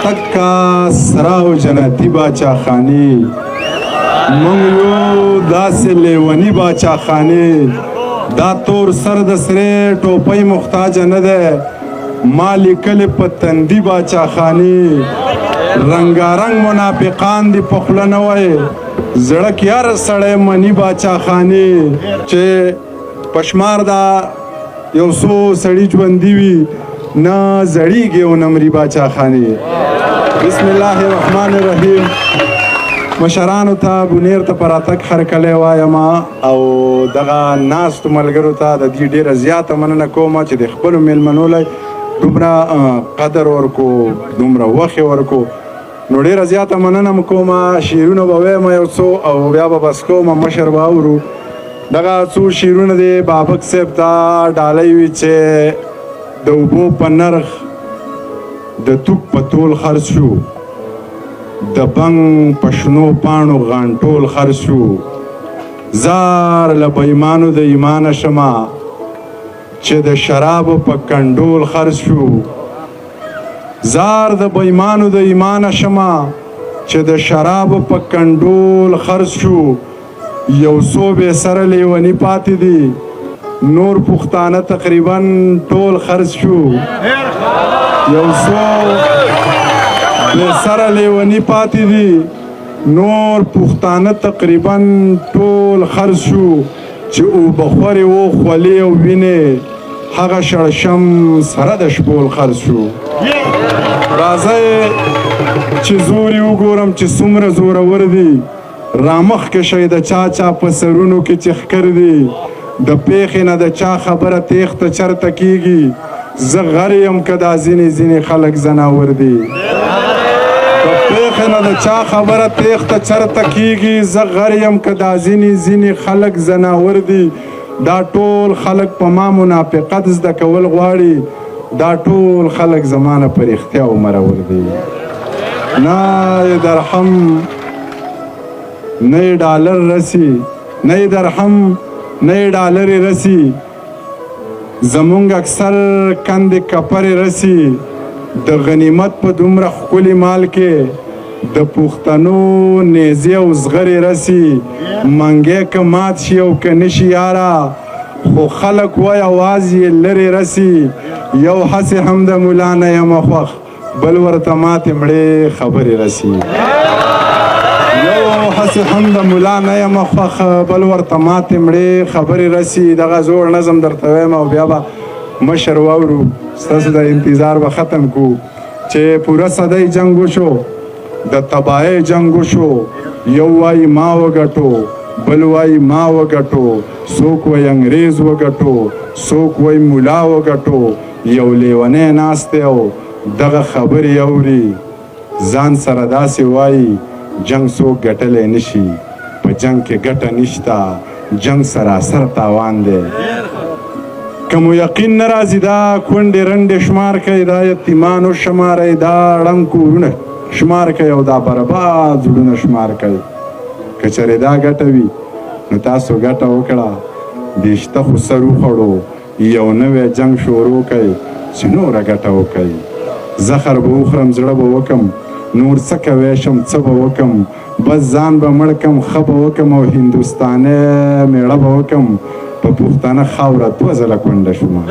تکا سرا او جنتی باچا خانی مونږ یو داسې لیوني باچا خانی دا تور سر د سرې ټوپۍ محتاجه نه دی ما لیکلې په تندي باچا خانی رنګارنګ منافقان دي په خوله نه وایي زړه کې هر سړی مني باچا خانی چې پشمار دا یو څو سړي ژوندي وي نه زړیږي او نه مري باچا خانی بسم الله الرحمن الرحیم مشرانو ته بونیر ته په راتګ هرکلی وایم او دغه ناستو ملګرو ته د دې ډېره زیاته مننه کوم چې د خپلو میلمنو لی دومره قدر ورکو دومره وخت ورکو نو ډېره زیاته مننه م کوم شعرونه به وایم یو څو او بیا به بس کوم مشر به اورو دغه څو شعرونه دی بابک صاحب ته ډالۍ وي چې د اوبو په نرخ د توپ په تول خرڅ شو د بنګ په شنو پاڼو غانټول خرڅ شو زار له بېمانو د ایمانه شمه چې د شرابو په کنډول خرڅ شو زار د بېمانو د ایمانه شمه چې د شرابو په کنډول خرڅ شو یو څو بې سره لیوني پاتې دي نور پښتانه تقریبا ټول خرڅ شو یو څو بې سره لیوني پاتې دي نور پښتانه تقریبا ټول خرڅ شو چې اوبه خورې و خولې او وینې هغه شړشم سره د شپول خرڅ شو راځئ چې زور یې وګورم چې څومره زورور دي رامخکې شئ د چا چا په سرونو کې چې ښکر دي د پیښې نه د چا خبره تیښته چرته کیږي زه غر یم که دا ځینې خلک زناور دي د پیښې نه د چا خبره تیښته چرته کیږي زه غر یم که دا ځینې خلک زناور دي دا ټول خلک په ما منافقت زده کول غواړي دا ټول خلک زما نه په رښتیا ومرور دي نه یې درهم نه یې ډالر رسي نه یې درهم نه یې ډالرې رسي زمونږ اکثر کندې کپرې رسي د غنیمت په دومره ښکلي مال کې د پښتنو نیزې او زغرې رسي منګی که مات شي او که نشي یاره خو خلک وایي اواز یې لرې رسي یو هسې هم د ملا نه یم خوښ بل ورته ماتې مړې خبرې رسي یو هسې هم د ملا نه یم خوښ بل ورته ماتې مړې خبرې رسي دغه زوړ نظم درته وایم او بیا به مشر واورو ستاسو د انتظار به ختم کو چې پوره صدۍ جنګ وشو د تباهۍ جنګ وشو یو وایي ما وګټو بل وایي ما وګټو څوک وایي انګریز وګټو څوک وایي ملا وګټو یو لیونی ناست دی او دغه خبرې اوري ځان سره داسې وایي جنگ څوک ګټلی نشي په جنگ کې ګټه نشته جنگ سراسر تاوان دی که مو یقین نه راځي دا کونډې رنډې شمار کوي دا یتیمانو شمارئ دا ړنګ کورونه شمار کوي او دا برباد زړونه شمار کوي که چېرې دا ګټه وي نو تاسو ګټه وکړه بیشته خو سر وخوړو یو نوی جنگ شروع کوي چې نوره ګټه وکوي زخر به وخورم زړه به وکم نور څه کوی شم څه به وکم بس ځان به مړ کم ښه به وکم او هندوستانۍ میړه به وکم په پښتانه خاوره 2 ځله کونډه شومه